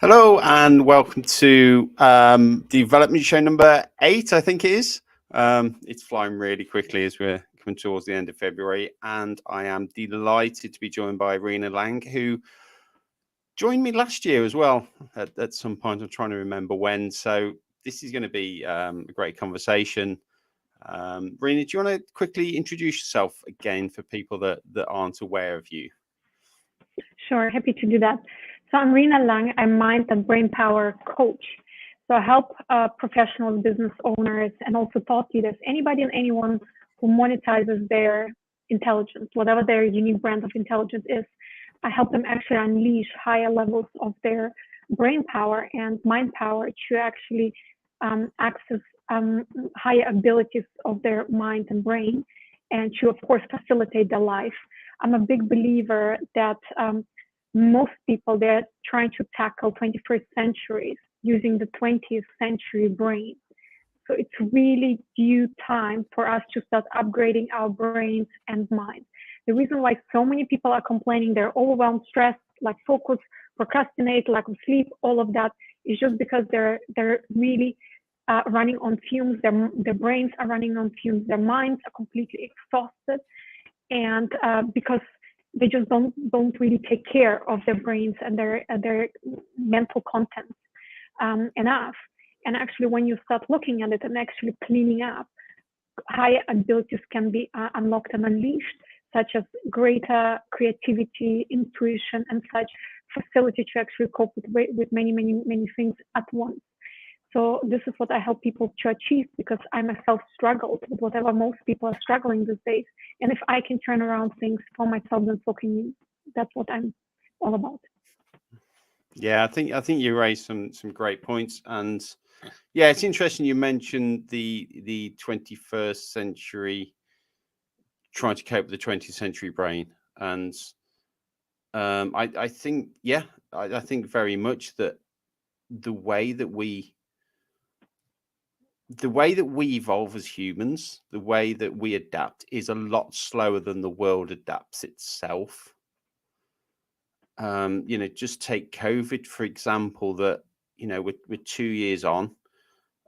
Hello and welcome to development show number 8, I think it is. It's flying really quickly as we're coming towards the end of February, and I am delighted to be joined by Rina Lang, who joined me last year as well at some point. I'm trying to remember when, so this is going to be a great conversation. Rina, do you want to quickly introduce yourself again for people that aren't aware of you? Sure, happy to do that. So I'm Rina Lang. I'm mind and brain power coach. So I help professionals, business owners, and also thought leaders, anybody and anyone who monetizes their intelligence, whatever their unique brand of intelligence is. I help them actually unleash higher levels of their brain power and mind power to actually access higher abilities of their mind and brain, and to, of course, facilitate their life. I'm a big believer that most people, they're trying to tackle 21st centuries using the 20th century brain. So it's really due time for us to start upgrading our brains and minds. The reason why so many people are complaining, they're overwhelmed, stressed, lack focus, procrastinate, lack of sleep, all of that is just because they're really running on fumes. Their brains are running on fumes. Their minds are completely exhausted, and because they just don't really take care of their brains and their mental content enough. And actually, when you start looking at it and actually cleaning up, higher abilities can be unlocked and unleashed, such as greater creativity, intuition, and such facility to actually cope with many things at once. So this is what I help people to achieve, because I myself struggled with whatever most people are struggling these days. And if I can turn around things for myself, then so can you. That's what I'm all about. Yeah, I think you raised some great points, and yeah, it's interesting you mentioned the 21st century, trying to cope with the 20th century brain, and I think I think very much that the way that we evolve as humans, the way that we adapt is a lot slower than the world adapts itself. Just take COVID, for example, that, we're 2 years on.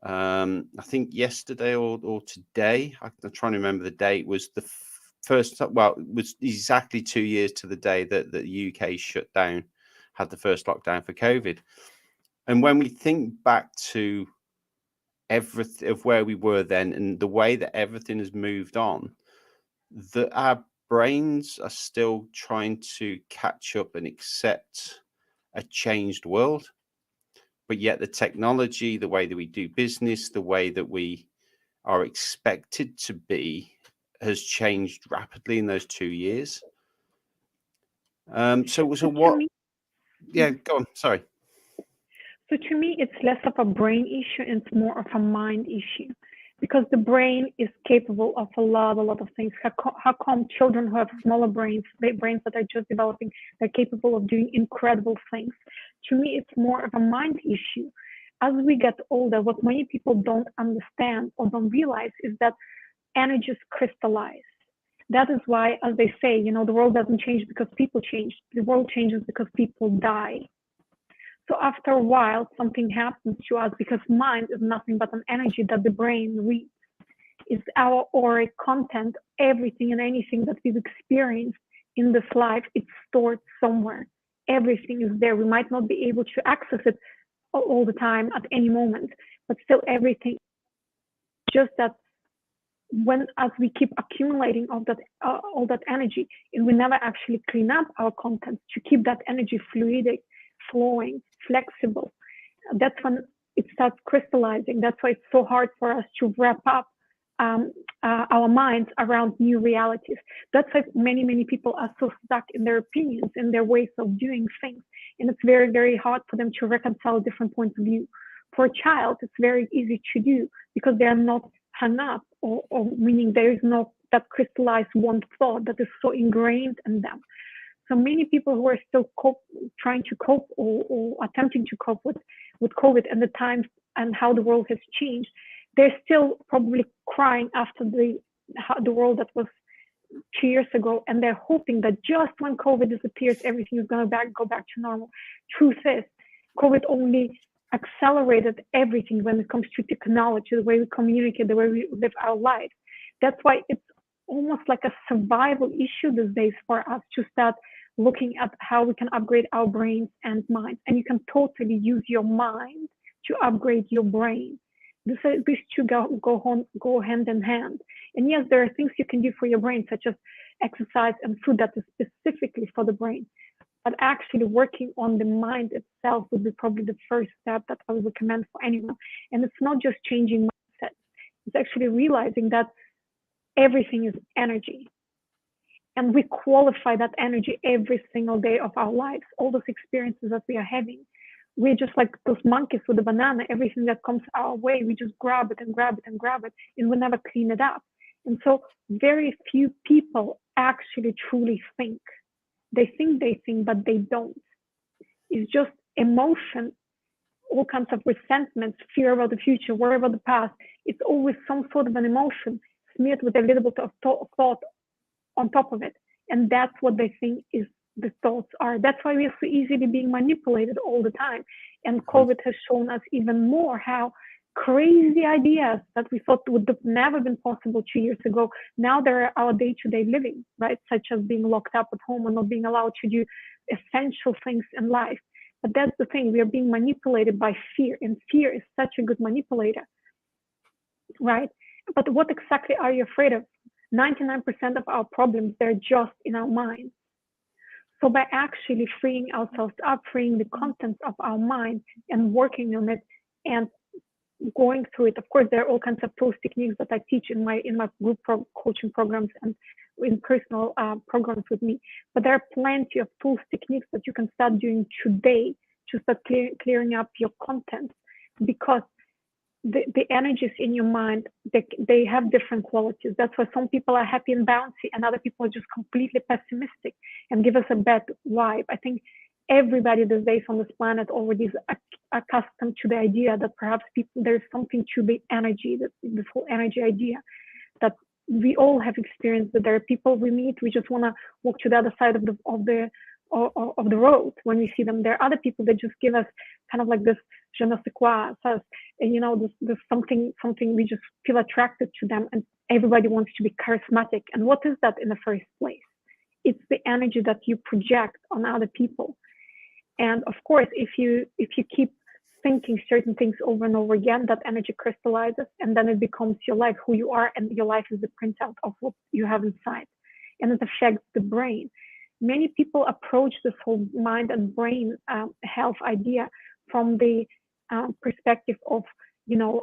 I think yesterday or today, I'm trying to remember the date, was the first, well, it was exactly 2 years to the day that the UK shut down, had the first lockdown for COVID. And when we think back to everything of where we were then and the way that everything has moved on, that our brains are still trying to catch up and accept a changed world. But yet the technology, the way that we do business, the way that we are expected to be has changed rapidly in those 2 years. So what? Yeah, go on. Sorry. So to me, it's less of a brain issue and it's more of a mind issue, because the brain is capable of a lot of things. How come children who have smaller brains that are just developing, they're capable of doing incredible things? To me, it's more of a mind issue. As we get older, what many people don't understand or don't realize is that energies crystallize. That is why, as they say, the world doesn't change because people change. The world changes because people die. So after a while, something happens to us, because mind is nothing but an energy that the brain reads. It's our auric content, everything and anything that we've experienced in this life, it's stored somewhere. Everything is there. We might not be able to access it all the time at any moment, but still everything. Just that as we keep accumulating all that energy, and we never actually clean up our content to keep that energy fluidic, flowing, flexible, that's when it starts crystallizing. That's why it's so hard for us to wrap up our minds around new realities. That's why many people are so stuck in their opinions and their ways of doing things, and it's very hard for them to reconcile different points of view. For a child, it's very easy to do because they are not hung up, or meaning there is not that crystallized one thought that is so ingrained in them. So many people who are still trying to cope or attempting to cope with COVID and the times and how the world has changed, they're still probably crying after the world that was 2 years ago, and they're hoping that just when COVID disappears, everything is going to go back to normal. Truth is, COVID only accelerated everything when it comes to technology, the way we communicate, the way we live our life. That's why it's almost like a survival issue these days for us to start looking at how we can upgrade our brains and minds. And you can totally use your mind to upgrade your brain. These two go hand in hand. And yes, there are things you can do for your brain, such as exercise and food that is specifically for the brain. But actually working on the mind itself would be probably the first step that I would recommend for anyone. And it's not just changing mindset. It's actually realizing that everything is energy. And we qualify that energy every single day of our lives. All those experiences that we are having, we're just like those monkeys with the banana. Everything that comes our way, we just grab it and grab it and grab it, and we never clean it up. And so very few people actually truly think. They think, but they don't. It's just emotion, all kinds of resentments, fear about the future, worry about the past. It's always some sort of an emotion smeared with a little bit of thought on top of it. And that's what they think is the thoughts are. That's why we are so easily being manipulated all the time. And COVID has shown us even more how crazy ideas that we thought would have never been possible 2 years ago, now they're our day-to-day living, right? Such as being locked up at home and not being allowed to do essential things in life. But that's the thing, we are being manipulated by fear, and fear is such a good manipulator, right? But what exactly are you afraid of? 99% of our problems, they're just in our minds. So by actually freeing ourselves up, freeing the contents of our mind and working on it and going through it, of course, there are all kinds of tools, techniques that I teach in my group coaching programs and in personal programs with me. But there are plenty of tools, techniques that you can start doing today to start clearing up your content, because the energies in your mind, they have different qualities. That's why some people are happy and bouncy, and other people are just completely pessimistic and give us a bad vibe. I think everybody these days on this planet already is accustomed to the idea that perhaps there's something to the energy, this whole energy idea, that we all have experienced, that there are people we meet, we just want to walk to the other side of the road when we see them. There are other people that just give us kind of like this je ne sais quoi, this something we just feel attracted to them, and everybody wants to be charismatic. And what is that in the first place? It's the energy that you project on other people. And of course, if you keep thinking certain things over and over again, that energy crystallizes, and then it becomes your life, who you are, and your life is the printout of what you have inside, and it affects the brain. Many people approach this whole mind and brain health idea from the perspective of,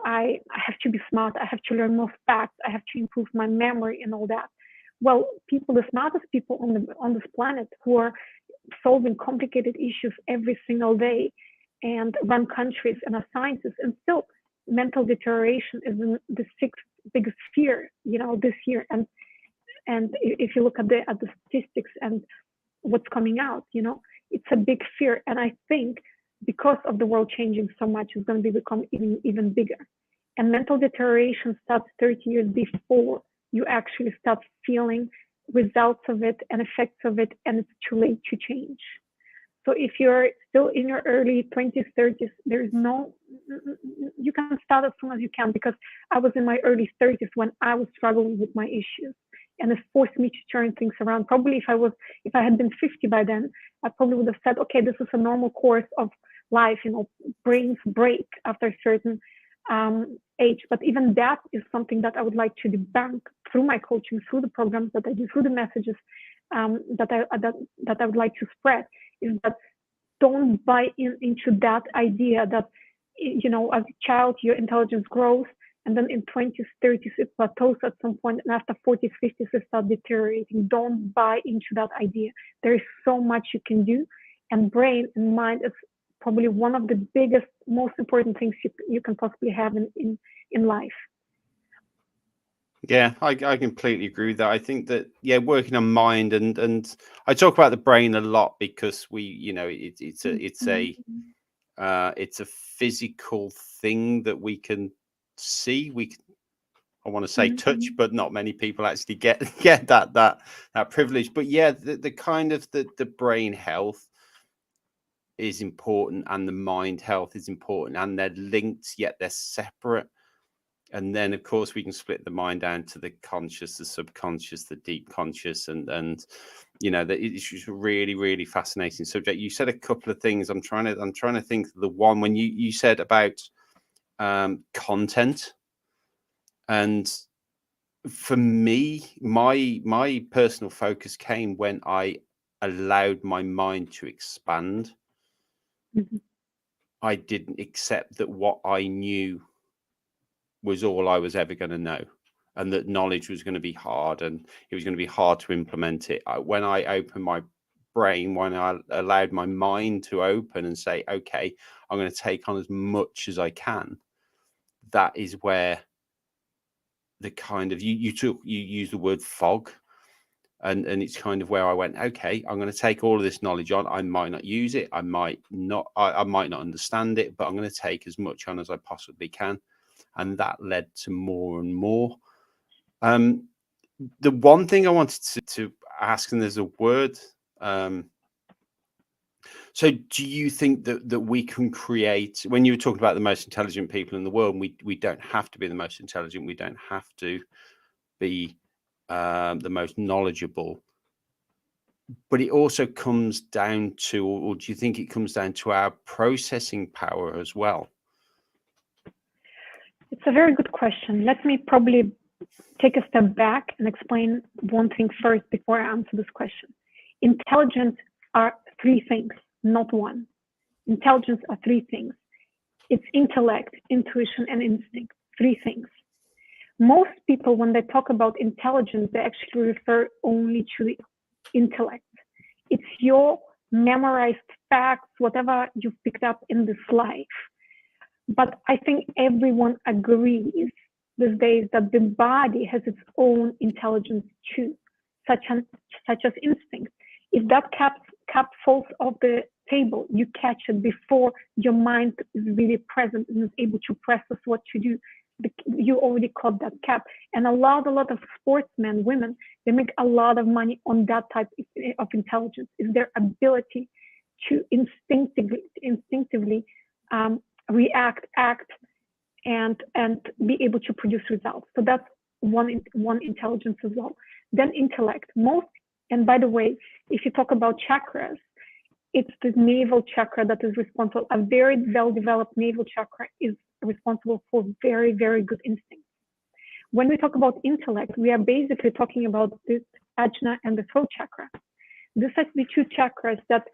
I have to be smart, I have to learn more facts, I have to improve my memory and all that. Well, the smartest people on this planet who are solving complicated issues every single day and run countries and are scientists, and still mental deterioration is the sixth biggest fear, this year. And if you look at the statistics and what's coming out, it's a big fear. And I think because of the world changing so much, it's going to become even bigger. And mental deterioration starts 30 years before you actually start feeling results of it and effects of it, and it's too late to change. So if you're still in your early 20s, 30s, you can start as soon as you can, because I was in my early 30s when I was struggling with my issues, and it forced me to turn things around. Probably if I had been 50 by then, I probably would have said, okay, this is a normal course of life, brains break after a certain age. But even that is something that I would like to debunk through my coaching, through the programs that I do, through the messages that I would like to spread, is that don't buy into that idea that, as a child, your intelligence grows, and then in 20s, 30s, it plateaus at some point, and after 40s, 50s, it starts deteriorating. Don't buy into that idea. There is so much you can do, and brain and mind is probably one of the biggest, most important things you can possibly have in life. Yeah, I completely agree with that. I think that, working on mind, and I talk about the brain a lot because it's a physical thing that we can see. I want to say touch, but not many people actually get that privilege. But yeah, the kind of the brain health is important and the mind health is important, and they're linked yet they're separate. And then of course we can split the mind down to the conscious, the subconscious, the deep conscious, and you know, that it's just a really, really fascinating subject. You said a couple of things. I'm trying to think of the one when you said about content. And for me, my personal focus came when I allowed my mind to expand. Mhm. I didn't accept that what I knew was all I was ever going to know, and that knowledge was going to be hard, and it was going to be hard to implement it. When I opened my brain, when I allowed my mind to open and say, okay, I'm going to take on as much as I can, that is where the kind of, you use the word fog, and it's kind of where I went, okay, I'm going to take all of this knowledge on. I might not use it, I might not understand it, but I'm going to take as much on as I possibly can. And that led to more and more. The one thing I wanted to ask, and there's a word, so do you think that we can create, when you were talking about the most intelligent people in the world, and we don't have to be the most intelligent, we don't have to be the most knowledgeable, but it also comes down to, or do you think it comes down to our processing power as well? It's a very good question. Let me probably take a step back and explain one thing first before I answer this question. Intelligence are three things, not one. Intelligence are three things. It's intellect, intuition, and instinct. Three things. Most people, when they talk about intelligence, they actually refer only to the intellect. It's your memorized facts, whatever you've picked up in this life. But I think everyone agrees these days that the body has its own intelligence too, such as instinct. If that cap falls off the table, you catch it before your mind is really present and is able to process what to do. You already caught that cap. And a lot of sportsmen, women, they make a lot of money on that type of intelligence. Is their ability to instinctively react, act, and be able to produce results. So that's one intelligence as well. Then intellect. And by the way, if you talk about chakras, it's the navel chakra that is responsible. A very well-developed navel chakra is responsible for very, very good instincts. When we talk about intellect, we are basically talking about this ajna and the throat chakra. These are the two chakras that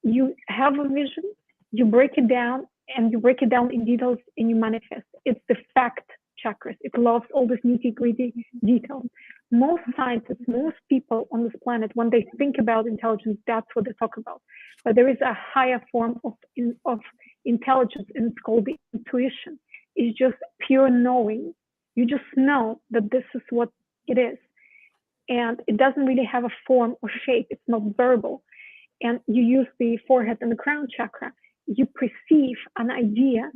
you have a vision, you break it down, and you break it down in details and you manifest. It's the fact chakras. It loves all this nitty-gritty details. Most scientists, most people on this planet, when they think about intelligence, that's what they talk about. But there is a higher form of intelligence, and it's called the intuition. It's just pure knowing. You just know that this is what it is. And it doesn't really have a form or shape. It's not verbal. And you use the forehead and the crown chakra. You perceive an idea,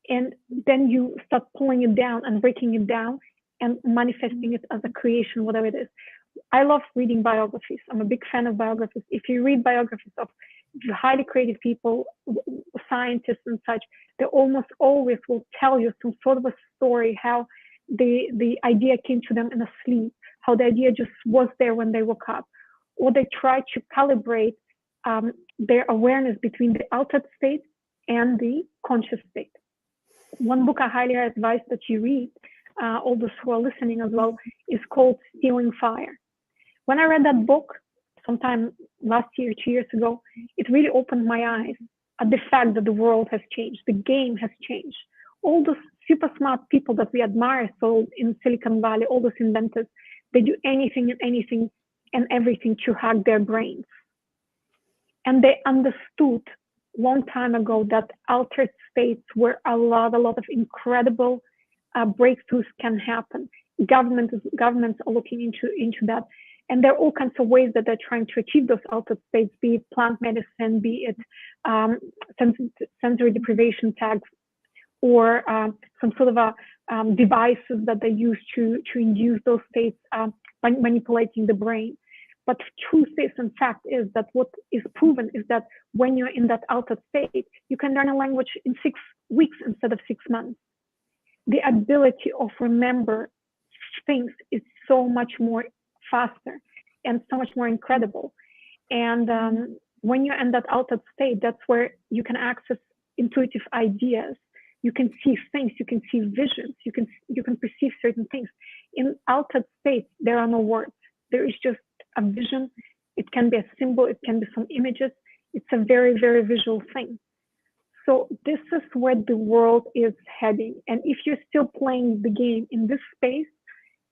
and then you start pulling it down and breaking it down and manifesting it as a creation, whatever it is. I love reading biographies. I'm a big fan of biographies. If you read biographies of highly creative people, scientists and such, they almost always will tell you some sort of a story, how the idea came to them in a sleep, how the idea just was there when they woke up, or they try to calibrate their awareness between the altered state and the conscious state. One book I highly advise that you read, all those who are listening as well, is called Stealing Fire. When I read that book sometime last year, 2 years ago, it really opened my eyes at the fact that the world has changed, the game has changed. All those super smart people that we admire so in Silicon Valley, all those inventors, they do anything and everything to hack their brains. And they understood long time ago that altered states where a lot of incredible breakthroughs can happen. Governments are looking into that. And there are all kinds of ways that they're trying to achieve those altered states, be it plant medicine, be it sensory deprivation tags, or some sort of devices that they use to induce those states by manipulating the brain. But truth is, in fact, is that what is proven is that when you're in that altered state, you can learn a language in 6 weeks instead of 6 months. The ability of remember things is so much more faster and so much more incredible. And when you're in that altered state, that's where you can access intuitive ideas. You can see things, you can see visions, you can perceive certain things. In altered states, there are no words. There is just a vision. It can be a symbol, it can be some images. It's a very, very visual thing. So this is where the world is heading. And if you're still playing the game in this space,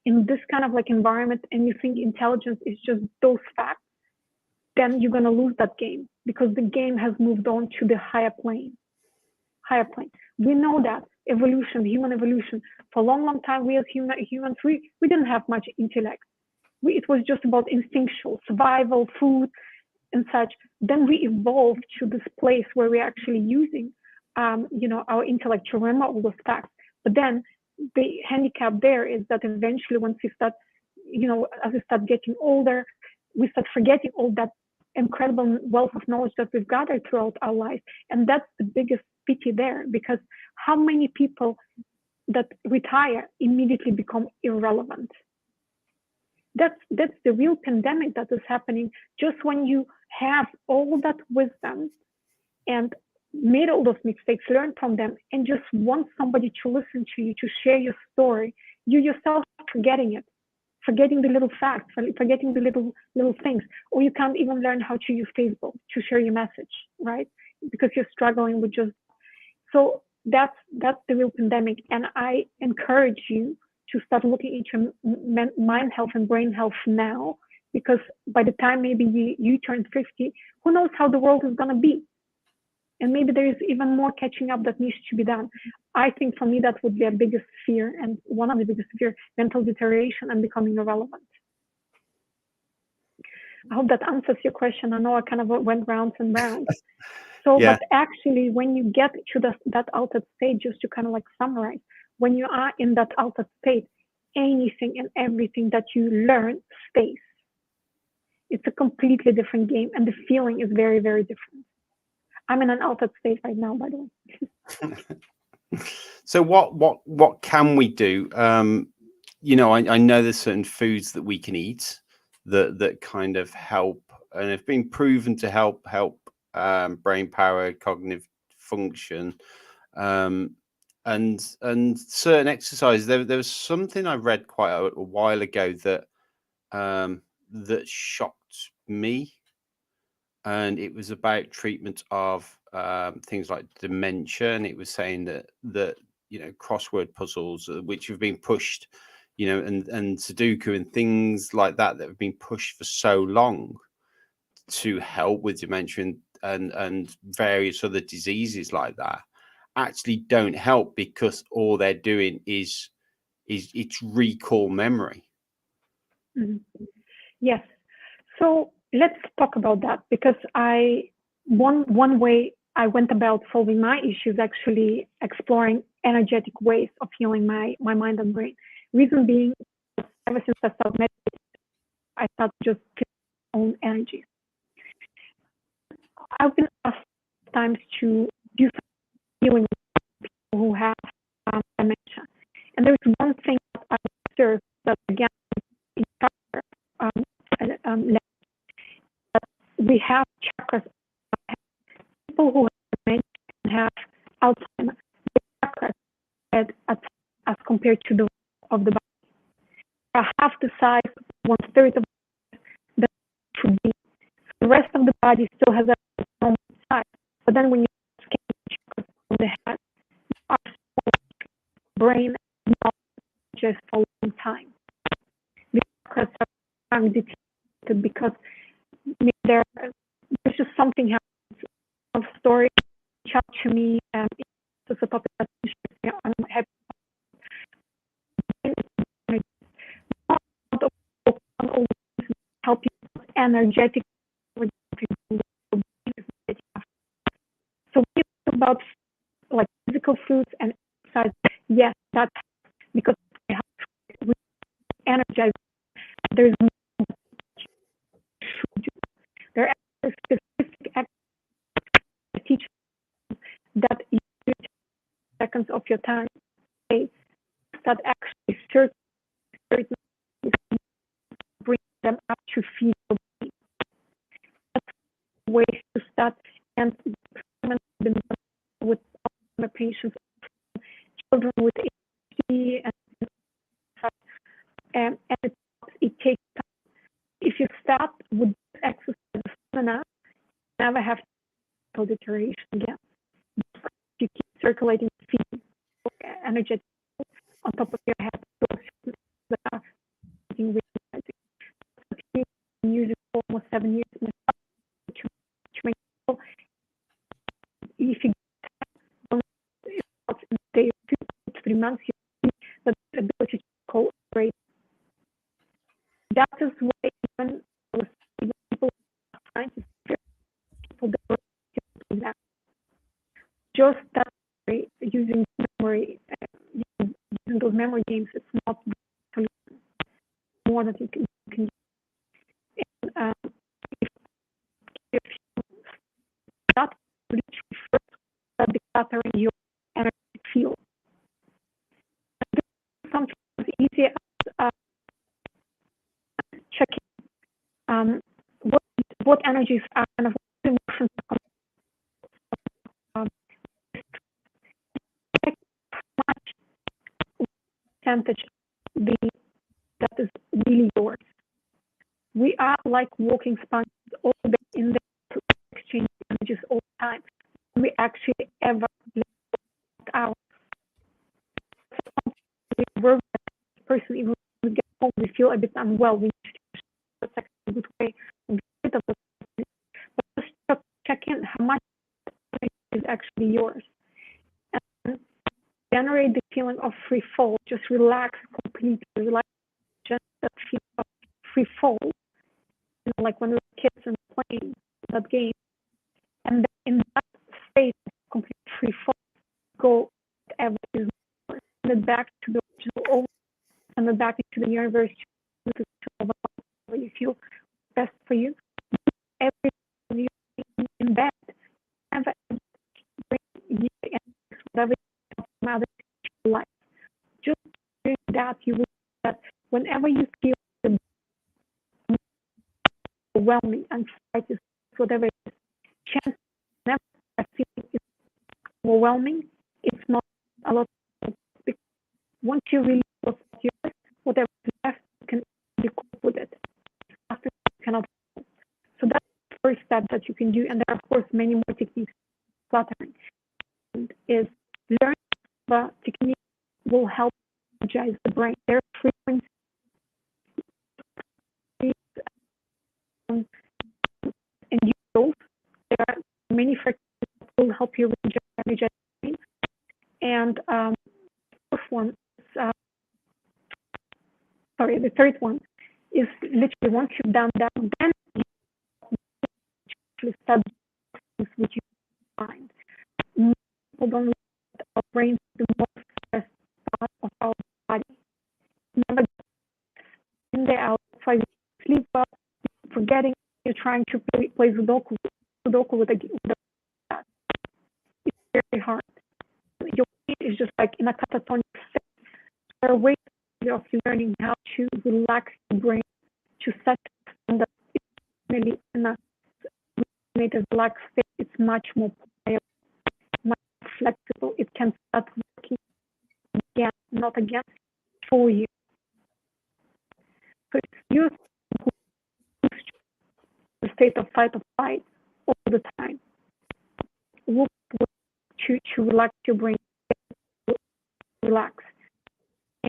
in this kind of like environment, and you think intelligence is just those facts, then you're going to lose that game, because the game has moved on to the higher plane. We know that evolution, human evolution, for a long, long time, we as humans, we didn't have much intellect. It was just about instinctual survival, food, and such. Then we evolved to this place where we're actually using, our intellect to remember all those facts. But then the handicap there is that eventually, once we start, as we start getting older, we start forgetting all that incredible wealth of knowledge that we've gathered throughout our life. And that's the biggest pity there, because how many people that retire immediately become irrelevant? That's the real pandemic that is happening. Just when you have all that wisdom and made all those mistakes, learn from them, and just want somebody to listen to you, to share your story, you yourself forgetting it, forgetting the little facts, forgetting the little things, or you can't even learn how to use Facebook to share your message, right? Because you're struggling with just. So that's the real pandemic, and I encourage you to start looking into mind health and brain health now, because by the time maybe you turn 50, who knows how the world is going to be? And maybe there is even more catching up that needs to be done. I think for me, that would be a biggest fear, and one of the biggest fear, mental deterioration and becoming irrelevant. I hope that answers your question. I know I kind of went rounds and rounds. So, yeah. But actually, when you get to that altered state, just to kind of like summarize, when you are in that altered state, anything and everything that you learn stays. It's a completely different game, and the feeling is very, very different. I'm in an altered state right now, by the way. So what can we do? I know there's certain foods that we can eat that kind of help and have been proven to help brain power, cognitive function, and certain exercises. There was something I read quite a while ago that shocked me, and it was about treatment of things like dementia, and it was saying that crossword puzzles, which have been pushed, and Sudoku and things like that have been pushed for so long to help with dementia and various other diseases like that, actually don't help, because all they're doing is it's recall memory. Mm-hmm. Yes. So let's talk about that, because one way I went about solving my issues, actually exploring energetic ways of healing my mind and brain. Reason being, ever since I started meditating, I started just feeling my own energy. I've been asked times to do some healing with people who have dementia, and there's one thing that I observed that again in chakra we have chakras. People who have dementia and have Alzheimer's, the chakras as compared to the of the body are half the size, 1/3 of the should be. The rest of the body still has a normal size, but then when you scan the chakras on the head, our brain not just for a long time. The chakras are depleted because there's just something happens. A story reach out to me, and it's a topic that's interesting. I'm happy. Help you energetic. So we talk about like physical foods and exercise. Yes, that's because we energize. There's your time, okay, start actually certain bring them up to feel ways to start, and experiments have been done with my patients, children with ADHD, and it takes time. If you start with exercise enough, you never have to deterioration again. You keep circulating feed, energetic on top of your head, that are using for almost 7 years if you in day 2 to 3 months, you see the ability to cooperate. That is why even people scientists, people that that just that way, using memory, using those memory games, it's not more that you can do. And if you start literally first decluttering your energy field, sometimes easier as checking what energies are kind of emotions much percentage that is really yours. We are like walking sponges all day in the exchange energies all the time. We actually ever let out. We work with the person, even when we get home, we feel a bit unwell. We need to that's a good way of get rid of it. But just check in how much is actually yours. And generate the feeling of free fall. Just relax completely. Relax, just that feeling of free fall. You know, like when we were kids and playing that game. And then in that state of complete free fall, go whatever is more, send it back to the original, send it back into the universe to you feel best for you. Every you in bed, whatever from life. Just doing that, you will that whenever you feel overwhelming, anxiety, whatever it is, chance never feeling is overwhelming. It's not a lot. Once you really know yours, whatever is left, you can cope with it. After you cannot. So that's the first step that you can do, and there are of course many more techniques. Fluttering is learning the technique will help energize the brain. There are frequencies and those. There are many frequencies that will help you energize the brain. And the fourth one is, the third one is literally once you've done that, then you actually start things with your mind. People don't know that our brain is the most stressed part of our body. Remember, in the out, try to sleep well, forgetting you're trying to play Sudoku with a it's very hard. Your brain is just like in a catatonic state. There are ways of learning how to relax the brain to set and that in a relaxed state. It's much more pliable, much more flexible. It can start working again, not again, for you. So it's used the state of fight or flight all the time. Look to relax your brain, relax.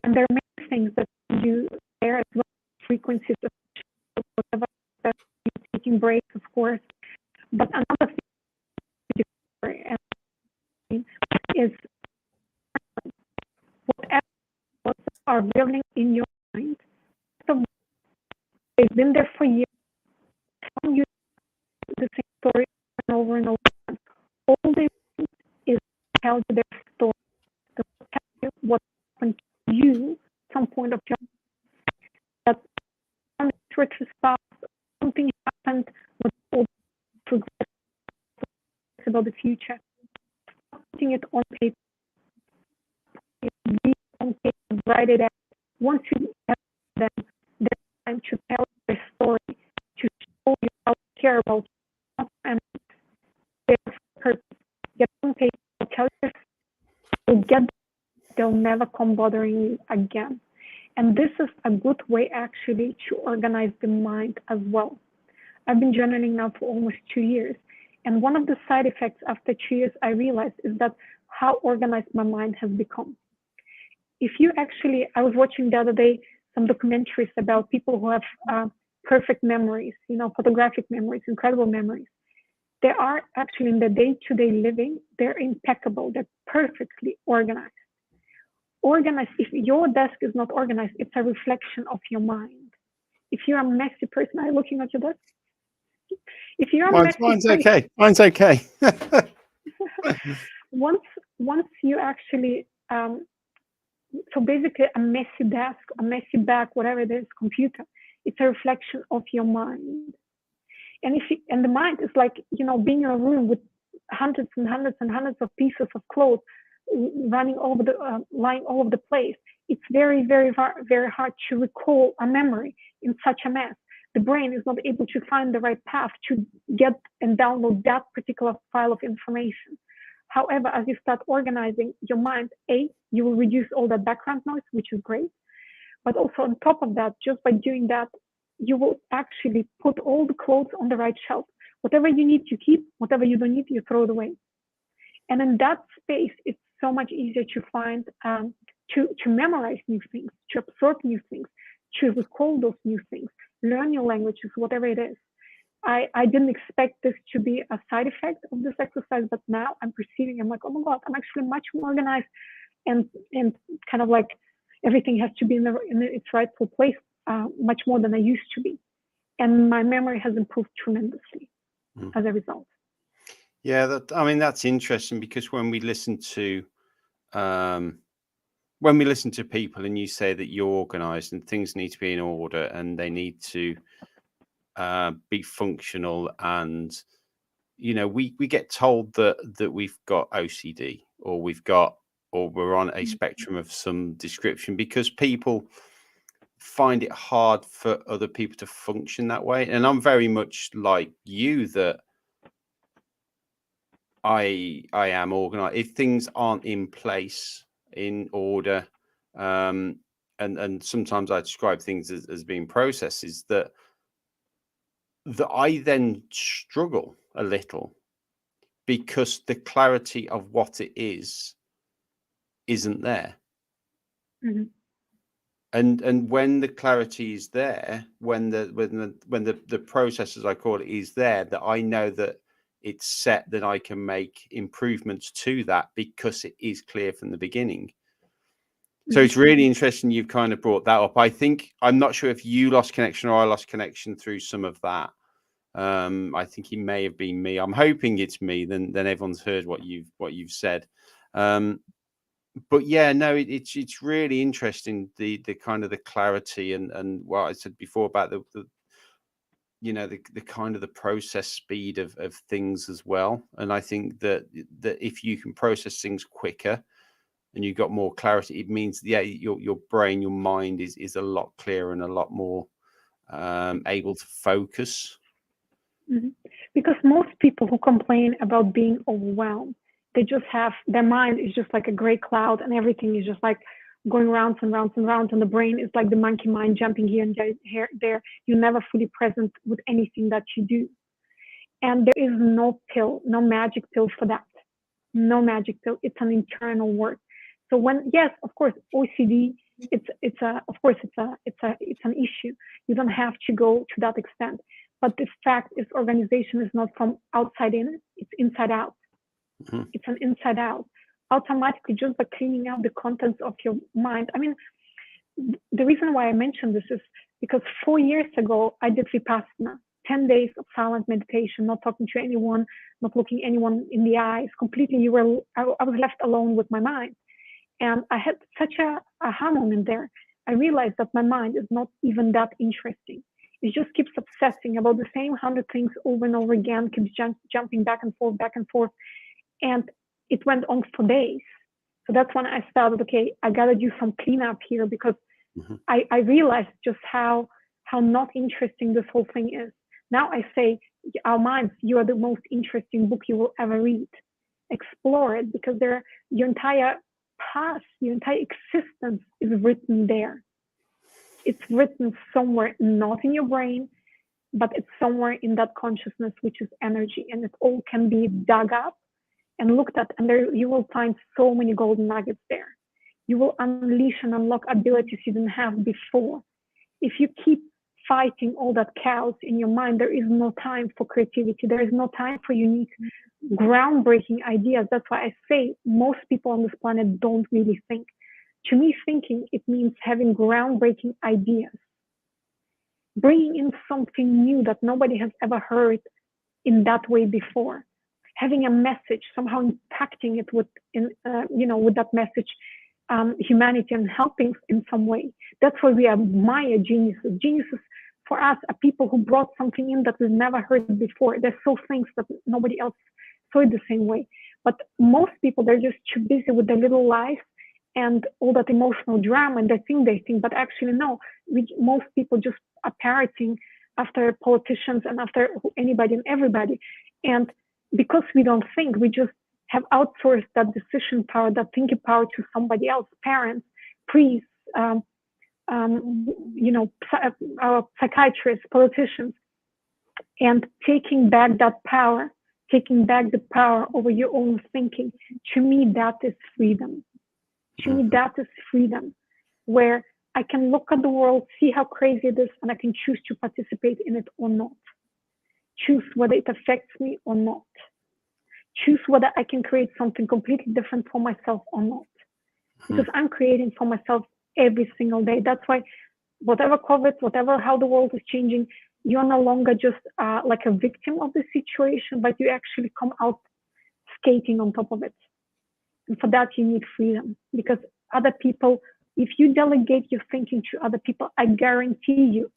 And there are many things that you do there as well, frequencies of whatever, taking breaks, of course. But another thing is whatever are building in your mind, so they've been there for years. Telling you the same story over and over again. All they do is tell you their story. They tell you what happened to you at some point of your life. That on the retrospect, something happened with all progress about the future. Putting it on paper. decided that once you have them, their time to tell their story, to show you how you care about you, and their purpose. Get on paper, tell your story, get, they'll never come bothering you again. And this is a good way actually to organize the mind as well. I've been journaling now for almost 2 years. And one of the side effects after 2 years, I realized is that how organized my mind has become. If you actually, I was watching the other day some documentaries about people who have perfect memories, you know, photographic memories, incredible memories. They are actually in the day-to-day living, they're impeccable, they're perfectly organized. Organized, if your desk is not organized, it's a reflection of your mind. If you're a messy person, are you looking at your desk? If you're a messy Mine's person, okay. Mine's okay. once you actually, so basically a messy desk, a messy back, whatever it is, computer, it's a reflection of your mind. And and the mind is like, you know, being in a room with hundreds and hundreds and hundreds of pieces of clothes running over the lying all over the place. It's very, very, very hard to recall a memory in such a mess. The brain is not able to find the right path to get and download that particular file of information. However, as you start organizing your mind, you will reduce all that background noise, which is great. But also on top of that, just by doing that, you will actually put all the clothes on the right shelf. Whatever you need, you keep. Whatever you don't need, you throw it away. And in that space, it's so much easier to find, to memorize new things, to absorb new things, to recall those new things, learn new languages, whatever it is. I didn't expect this to be a side effect of this exercise, but now I'm perceiving, I'm like, oh my God, I'm actually much more organized, and kind of like everything has to be in its rightful place, much more than I used to be. And my memory has improved tremendously as a result. Yeah, I mean, that's interesting, because when we listen to people and you say that you're organized and things need to be in order and they need to be functional, and you know, we get told that we've got OCD, or we're on a spectrum of some description, because people find it hard for other people to function that way. And I'm very much like you, that I am organized. If things aren't in place, in order, and sometimes I describe things as being processes, that I then struggle a little, because the clarity of what it isn't there. Mm-hmm. And when the clarity is there, when the process, as I call it, is there, that I know that it's set, that I can make improvements to that, because it is clear from the beginning. So it's really interesting you've kind of brought that up. I think, I'm not sure if you lost connection or I lost connection through some of that. I think it may have been me. I'm hoping it's me. Then everyone's heard what you've said. But yeah, no, it's really interesting, the kind of the clarity and what I said before about the you know, the kind of the process speed of things as well. And I think that if you can process things quicker and you've got more clarity, it means, yeah, your brain, your mind is a lot clearer and a lot more able to focus. Because most people who complain about being overwhelmed, they just have, their mind is just like a gray cloud, and everything is just like going rounds and rounds and rounds, and the brain is like the monkey mind, jumping here and there. You're never fully present with anything that you do. And there is no pill, no magic pill for that. No magic pill. It's an internal work. So when, yes, of course, OCD, it's an issue. You don't have to go to that extent. But the fact is, organization is not from outside in, it's inside out. It's an inside out. Automatically, just by cleaning out the contents of your mind. I mean, the reason why I mentioned this is because 4 years ago, I did Vipassana, 10 days of silent meditation, not talking to anyone, not looking anyone in the eyes, completely, I was left alone with my mind. And I had such a aha moment there. I realized that my mind is not even that interesting. It just keeps obsessing about the same 100 things over and over again, keeps jumping back and forth. And it went on for days. So that's when I started, okay, I got to do some cleanup here, because Mhm. I realized just how not interesting this whole thing is. Now I say, our minds, you are the most interesting book you will ever read. Explore it, because your entire past, your entire existence is written there. It's written somewhere, not in your brain, but it's somewhere in that consciousness, which is energy, and it all can be dug up and looked at, and there you will find so many golden nuggets there. You will unleash and unlock abilities you didn't have before. If you keep fighting all that chaos in your mind, there is no time for creativity. There is no time for unique, groundbreaking ideas. That's why I say most people on this planet don't really think. To me, thinking, it means having groundbreaking ideas, bringing in something new that nobody has ever heard in that way before, having a message, somehow impacting it with that message, humanity, and helping in some way. That's why we admire geniuses. Geniuses for us are people who brought something in that we've never heard before. They saw things that nobody else saw it the same way. But most people, they're just too busy with their little life and all that emotional drama, and they think, but actually no. Most people just are parroting after politicians and after anybody and everybody. And because we don't think, we just have outsourced that decision power, that thinking power to somebody else, parents, priests, psychiatrists, politicians, and taking back that power, taking back the power over your own thinking. To me, that is freedom. To me, that is freedom, where I can look at the world, see how crazy it is, and I can choose to participate in it or not. Choose whether it affects me or not. Choose whether I can create something completely different for myself or not. Because I'm creating for myself every single day. That's why whatever COVID, how the world is changing, you're no longer just like a victim of the situation, but you actually come out skating on top of it. And for that, you need freedom, because other people, if you delegate your thinking to other people, I guarantee you,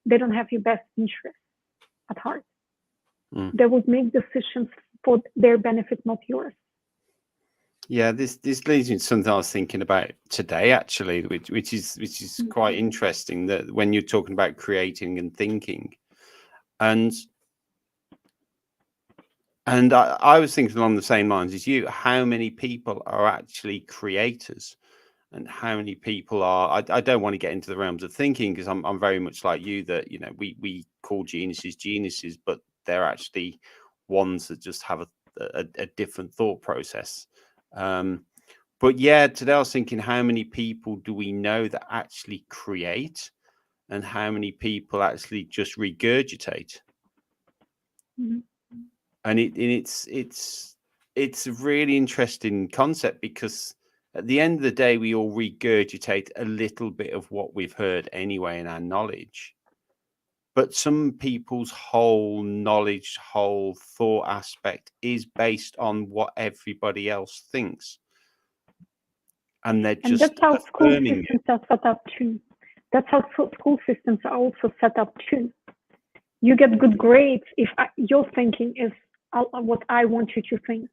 they don't have your best interest at heart. They would make decisions for their benefit, not yours. Yeah, this leads me to something I was thinking about today, actually, which is quite interesting, that when you're talking about creating and thinking, and I was thinking along the same lines as you. How many people are actually creators, and how many people are? I don't want to get into the realms of thinking, because I'm very much like you, that we call geniuses, but they're actually ones that just have a different thought process. But yeah, today I was thinking, how many people do we know that actually create, and how many people actually just regurgitate? And it's a really interesting concept, because at the end of the day, we all regurgitate a little bit of what we've heard anyway in our knowledge. But some people's whole knowledge, whole thought aspect is based on what everybody else thinks. And they're just that's how school affirming systems are set up too. That's how school systems are also set up too. You get good grades if your thinking is what I want you to think,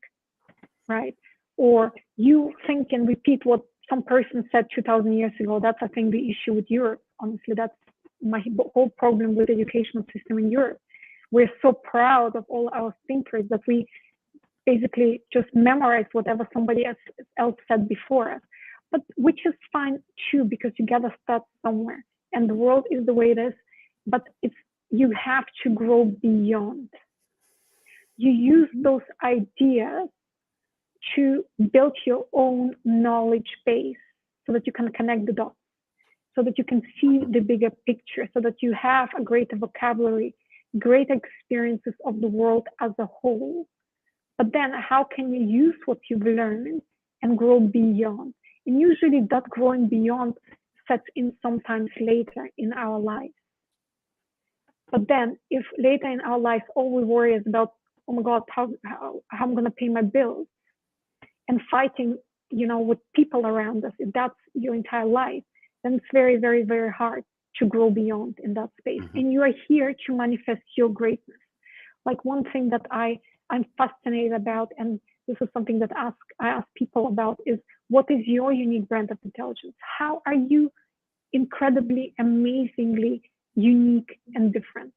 right? Or you think and repeat what some person said 2,000 years ago. That's, I think, the issue with Europe. Honestly, that's my whole problem with the educational system in Europe. We're so proud of all our thinkers that we basically just memorize whatever somebody else said before us. But which is fine too, because you gotta start somewhere, and the world is the way it is. But you have to grow beyond. You use those ideas to build your own knowledge base, so that you can connect the dots, so that you can see the bigger picture, so that you have a greater vocabulary, great experiences of the world as a whole. But then how can you use what you've learned and grow beyond? And usually that growing beyond sets in sometimes later in our lives. But then if later in our lives, all we worry is about, oh my God, how I'm going to pay my bills, and fighting, with people around us, if that's your entire life, then it's very, very, very hard to grow beyond in that space. And you are here to manifest your greatness. Like one thing that I'm fascinated about, and this is something that I ask people about, is what is your unique brand of intelligence? How are you incredibly, amazingly unique and different?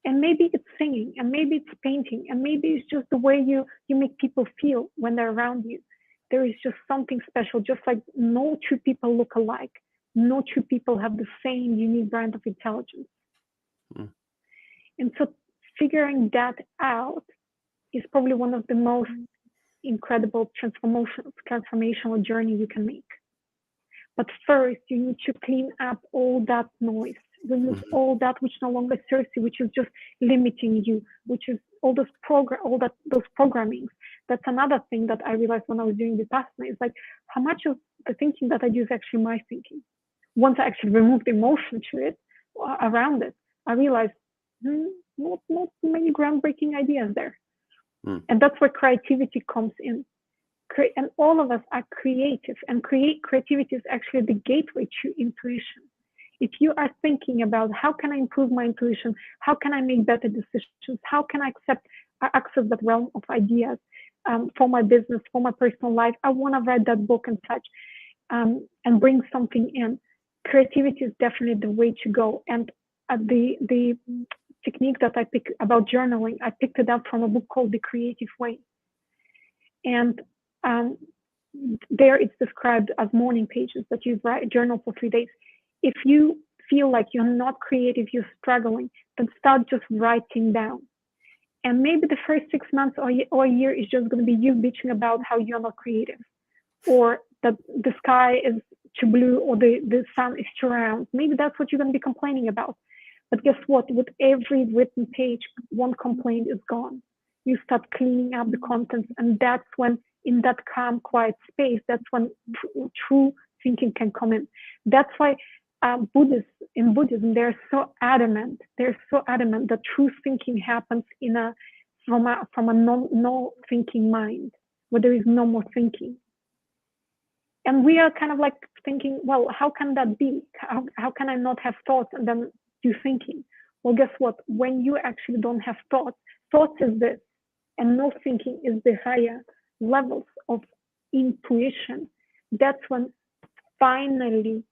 And maybe it's singing, and maybe it's painting, and maybe it's just the way you make people feel when they're around you. There is just something special, just like no two people look alike. No two people have the same unique brand of intelligence. Mm. And so figuring that out is probably one of the most incredible transformational journey you can make. But first, you need to clean up all that noise, remove all that which no longer serves you, which is just limiting you, which is all those those programmings. That's another thing that I realized when I was doing Vipassana, is like how much of the thinking that I do is actually my thinking. Once I actually removed emotion to it, around it, I realized not many groundbreaking ideas there. And that's where creativity comes in. And all of us are creative, and creativity is actually the gateway to intuition. If you are thinking about how can I improve my intuition, how can I make better decisions, how can I access that realm of ideas for my business, for my personal life, I want to write that book and such, and bring something in. Creativity is definitely the way to go. And the technique that I picked about journaling, I picked it up from a book called The Creative Way. And there it's described as morning pages that you journal for 3 days. If you feel like you're not creative, you're struggling, then start just writing down. And maybe the first 6 months or a year is just going to be you bitching about how you're not creative, or that the sky is too blue, or the sun is too round. Maybe that's what you're going to be complaining about. But guess what? With every written page, one complaint is gone. You start cleaning up the contents, and that's when, in that calm, quiet space, that's when true thinking can come in. That's why in Buddhism, they're so adamant that true thinking happens from a no thinking mind, where there is no more thinking. And we are kind of like thinking, well, how can that be? How can I not have thoughts and then do thinking? Well, guess what? When you actually don't have thoughts is this, and no thinking is the higher levels of intuition. That's when finally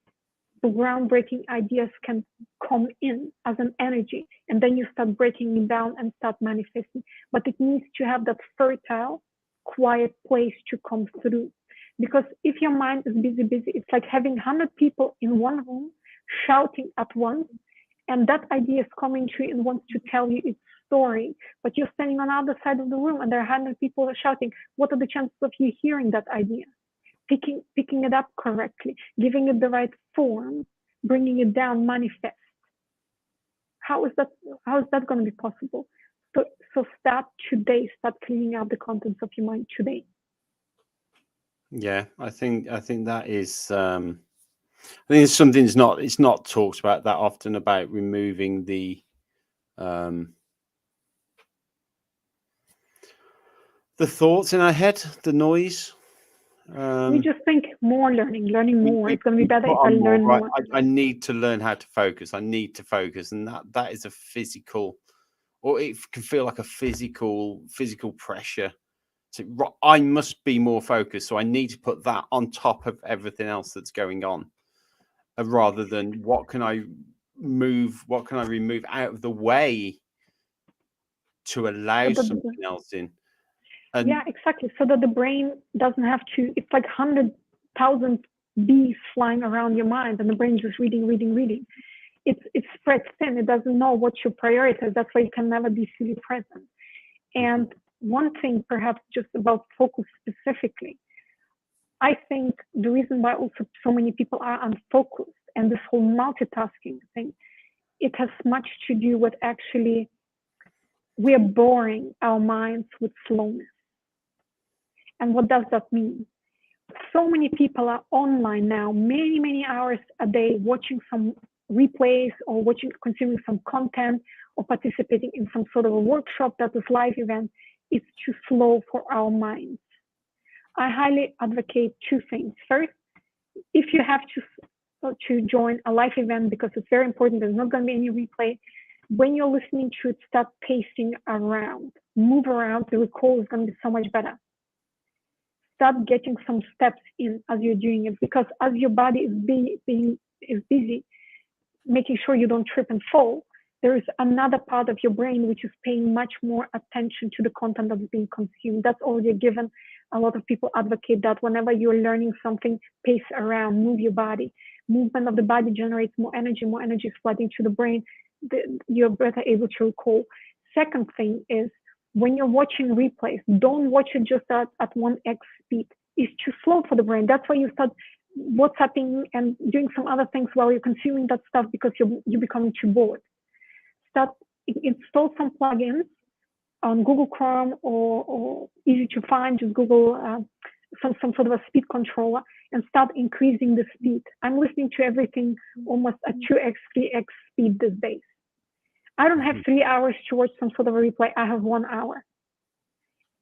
the groundbreaking ideas can come in as an energy, and then you start breaking it down and start manifesting. But it needs to have that fertile, quiet place to come through. Because if your mind is busy, it's like having 100 people in one room shouting at once, and that idea is coming to you and wants to tell you its story, but you're standing on the other side of the room and there are 100 people shouting. What are the chances of you hearing that idea? Picking it up correctly, giving it the right form, bringing it down, manifest. How is that going to be possible? So start today, start cleaning out the contents of your mind today. Yeah, I think that is I think it's something it's not talked about that often, about removing the thoughts in our head, the noise. We just think more, learning more. It's going to be better if I learn more. Right? I need to learn how to focus. I need to focus, and that is a physical, or it can feel like a physical pressure. So I must be more focused, so I need to put that on top of everything else that's going on, rather than what can I remove out of the way to allow something else in. Yeah, exactly. So that the brain doesn't have to, it's like 100,000 bees flying around your mind, and the brain just reading. It spreads thin. It doesn't know what you prioritize. That's why you can never be fully present. And one thing, perhaps just about focus specifically, I think the reason why also so many people are unfocused and this whole multitasking thing, it has much to do with actually we are boring our minds with slowness. And what does that mean? So many people are online now, many hours a day, watching some replays or consuming some content or participating in some sort of a workshop that is live event. It's too slow for our minds. I highly advocate two things. First, if you have to join a live event because it's very important, there's not going to be any replay, when you're listening to it, start pacing around, move around. The recall is going to be so much better. Start getting some steps in as you're doing it, because as your body is busy making sure you don't trip and fall, there is another part of your brain which is paying much more attention to the content that's being consumed. That's already given. A lot of people advocate that whenever you're learning something, pace around, move your body. Movement of the body generates more energy is flooding to the brain. You're better able to recall. Second thing is, when you're watching replays, don't watch it just at 1x speed. It's too slow for the brain. That's why you start WhatsApping and doing some other things while you're consuming that stuff, because you're becoming too bored. Start install some plugins on Google Chrome or easy to find. Just Google some sort of a speed controller and start increasing the speed. I'm listening to everything almost at 2x, 3x speed these days. I don't have 3 hours to watch some sort of a replay. I have 1 hour.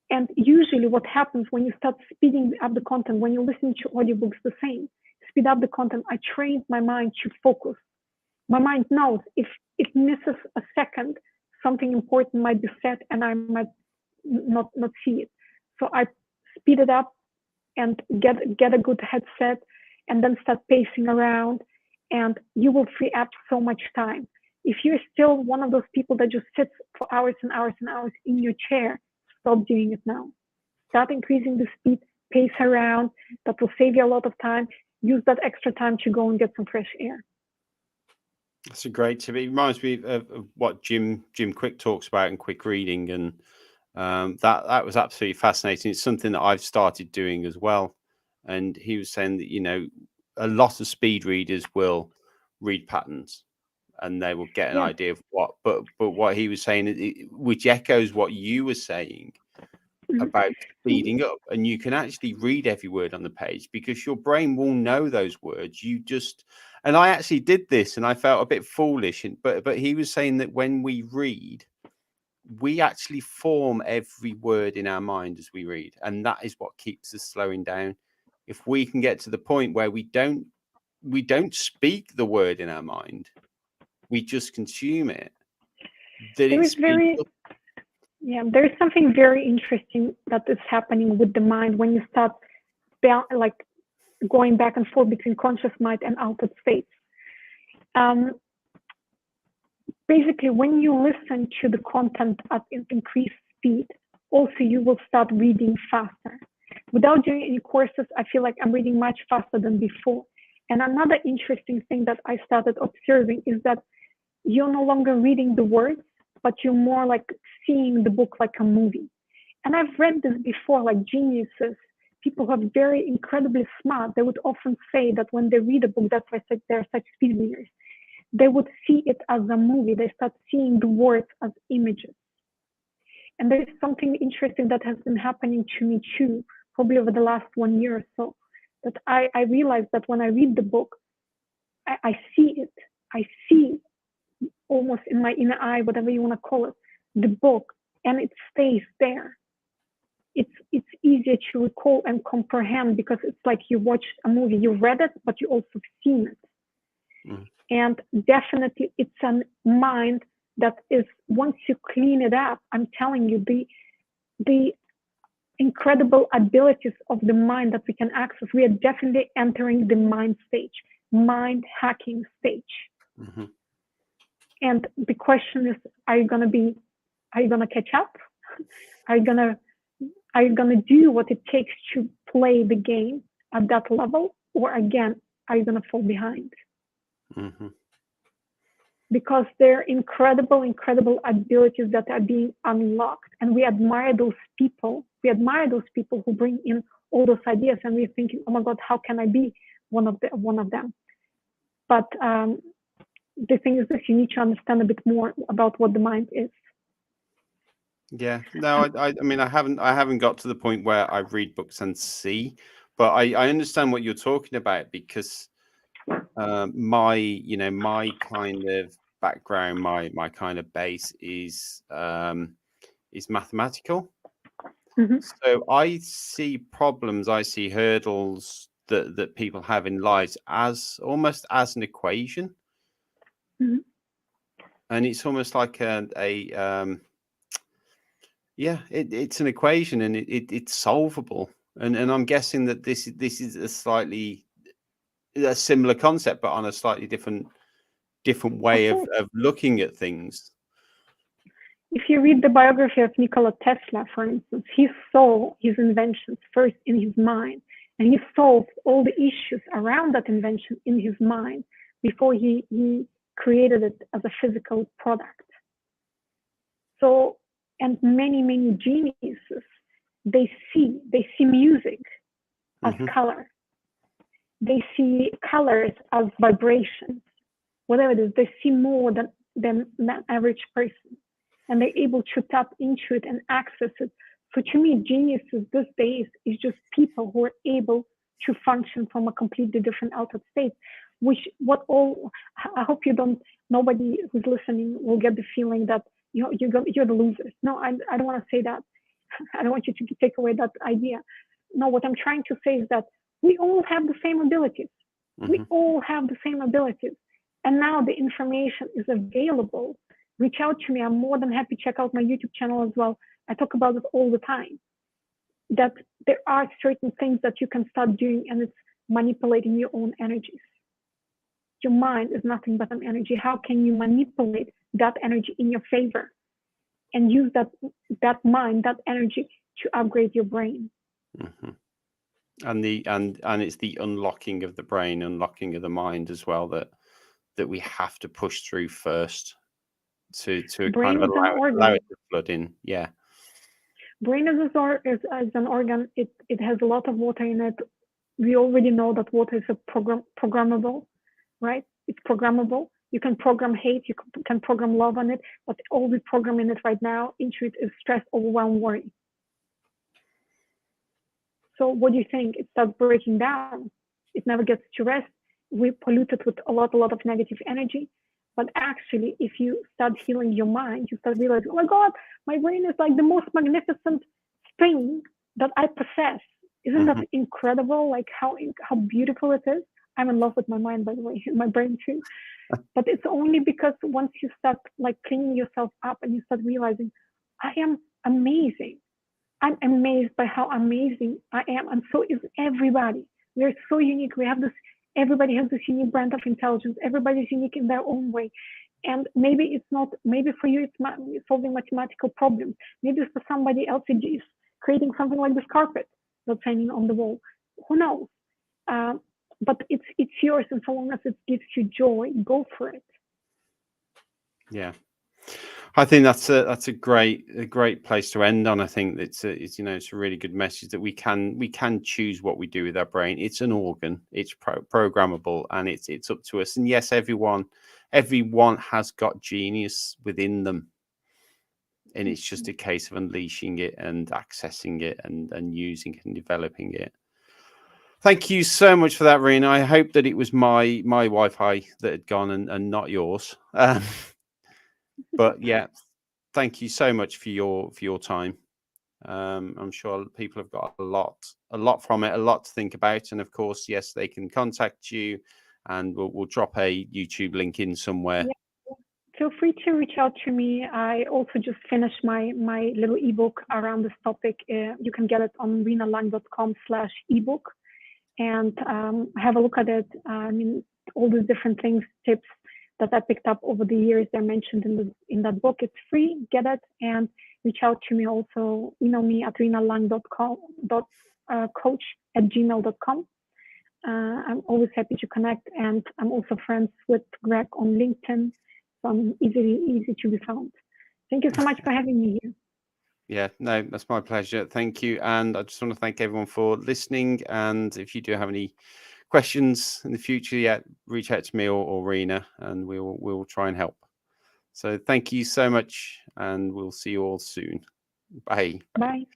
And usually what happens when you start speeding up the content, when you listen to audiobooks, the same, speed up the content. I trained my mind to focus. My mind knows if it misses a second, something important might be said and I might not see it. So I speed it up and get a good headset and then start pacing around, and you will free up so much time. If you're still one of those people that just sits for hours and hours and hours in your chair, stop doing it now. Start increasing the speed, pace around. That will save you a lot of time. Use that extra time to go and get some fresh air. That's a great tip. It reminds me of what Jim Quick talks about in quick reading, and that was absolutely fascinating. It's something that I've started doing as well. And he was saying that a lot of speed readers will read patterns, and they will get an idea of what. But what he was saying, which echoes what you were saying about speeding up, and you can actually read every word on the page because your brain will know those words. And I actually did this, and I felt a bit foolish. But he was saying that when we read, we actually form every word in our mind as we read, and that is what keeps us slowing down. If we can get to the point where we don't speak the word in our mind, we just consume it. There is something very interesting that is happening with the mind when you start going back and forth between conscious mind and altered states. Basically, when you listen to the content at increased speed, also you will start reading faster. Without doing any courses, I feel like I'm reading much faster than before. And another interesting thing that I started observing is that you're no longer reading the words, but you're more like seeing the book like a movie. And I've read this before, like geniuses, people who are very incredibly smart, they would often say that when they read a book, that's why they're such speed readers, they would see it as a movie. They start seeing the words as images. And there is something interesting that has been happening to me too, probably over the last 1 year or so, that I realized that when I read the book, I see it. I see almost in my inner eye, whatever you want to call it, the book, and it stays there. It's easier to recall and comprehend because it's like you watched a movie. You read it, but you also seen it. And definitely it's a mind that is, once you clean it up, I'm telling you, the incredible abilities of the mind that we can access, we are definitely entering the mind stage, mind hacking stage. And the question is, are you gonna catch up? Are you gonna do what it takes to play the game at that level? Or again, are you gonna fall behind? Because there are incredible abilities that are being unlocked, and we admire those people. We admire those people who bring in all those ideas, and we're thinking, oh my God, how can I be one of them? But the thing is that you need to understand a bit more about what the mind is. Yeah, no, I mean, I haven't got to the point where I read books and see, but I understand what you're talking about because my kind of background, my kind of base is mathematical. So I see problems, I see hurdles that people have in lives as almost as an equation. and it's almost like yeah, it's an equation, and it's solvable. And I'm guessing that this is a slightly a similar concept, but on a slightly different way of looking at things. If you read the biography of Nikola Tesla, for instance, he saw his inventions first in his mind, and he solved all the issues around that invention in his mind before he created it as a physical product. So, and many geniuses, they see music as color. They see colors as vibrations. Whatever it is, they see more than the average person, and they're able to tap into it and access it. So to me, geniuses these days is just people who are able to function from a completely different altered state. I hope nobody who's listening will get the feeling that you're the losers. No, I don't want to say that. I don't want you to take away that idea. No, what I'm trying to say is that we all have the same abilities. We all have the same abilities. And now the information is available. Reach out to me. I'm more than happy to check out my YouTube channel as well. I talk about it all the time. That there are certain things that you can start doing, and it's manipulating your own energies. Your mind is nothing but an energy. How can you manipulate that energy in your favor and use that mind, that energy to upgrade your brain? And it's the unlocking of the brain, unlocking of the mind as well, that we have to push through first to brain kind of allow it to flood in. Yeah. Brain is an organ. It has a lot of water in it. We already know that water is programmable, right? It's programmable. You can program hate, you can program love on it, but all we program in it right now into it is stress, overwhelm, worry. So what do you think? It starts breaking down. It never gets to rest. We pollute it with a lot of negative energy. But actually, if you start healing your mind, you start realizing, oh my God, my brain is like the most magnificent thing that I possess. Isn't that incredible? Like how beautiful it is. I'm in love with my mind, by the way, my brain too. But it's only because once you start like cleaning yourself up and you start realizing, I am amazing. I'm amazed by how amazing I am, and so is everybody. We are so unique. We have this. Everybody has this unique brand of intelligence. Everybody's unique in their own way, and maybe it's not. Maybe for you, it's solving mathematical problems. Maybe for somebody else, it's creating something like this carpet that's hanging on the wall. Who knows? But it's yours, and so long as it gives you joy, go for it. Yeah. I think that's a great place to end on. I think it's a really good message that we can choose what we do with our brain. It's an organ. It's programmable, and it's up to us. And yes, everyone has got genius within them, and it's just a case of unleashing it and accessing it and using it and developing it. Thank you so much for that, Rina. I hope that it was my Wi-Fi that had gone and not yours. But yeah, thank you so much for your time. I'm sure people have got a lot from it, a lot to think about. And of course, yes, they can contact you, and we'll drop a YouTube link in somewhere. Yeah. Feel free to reach out to me. I also just finished my little ebook around this topic. You can get it on rinalang.com/ebook, and have a look at it. I mean, all the different things, tips that I picked up over the years, they're mentioned in that book. It's free. Get it and reach out to me. Also, email me at rinalang.coach@gmail.com. I'm always happy to connect, and I'm also friends with Greg on LinkedIn, so I'm easy to be found. Thank you so much for having me here. Yeah, no, that's my pleasure. Thank you. And I just want to thank everyone for listening. And if you do have any questions in the future, reach out to me or Rina, and we'll try and help. So thank you so much, and we'll see you all soon. Bye. Bye.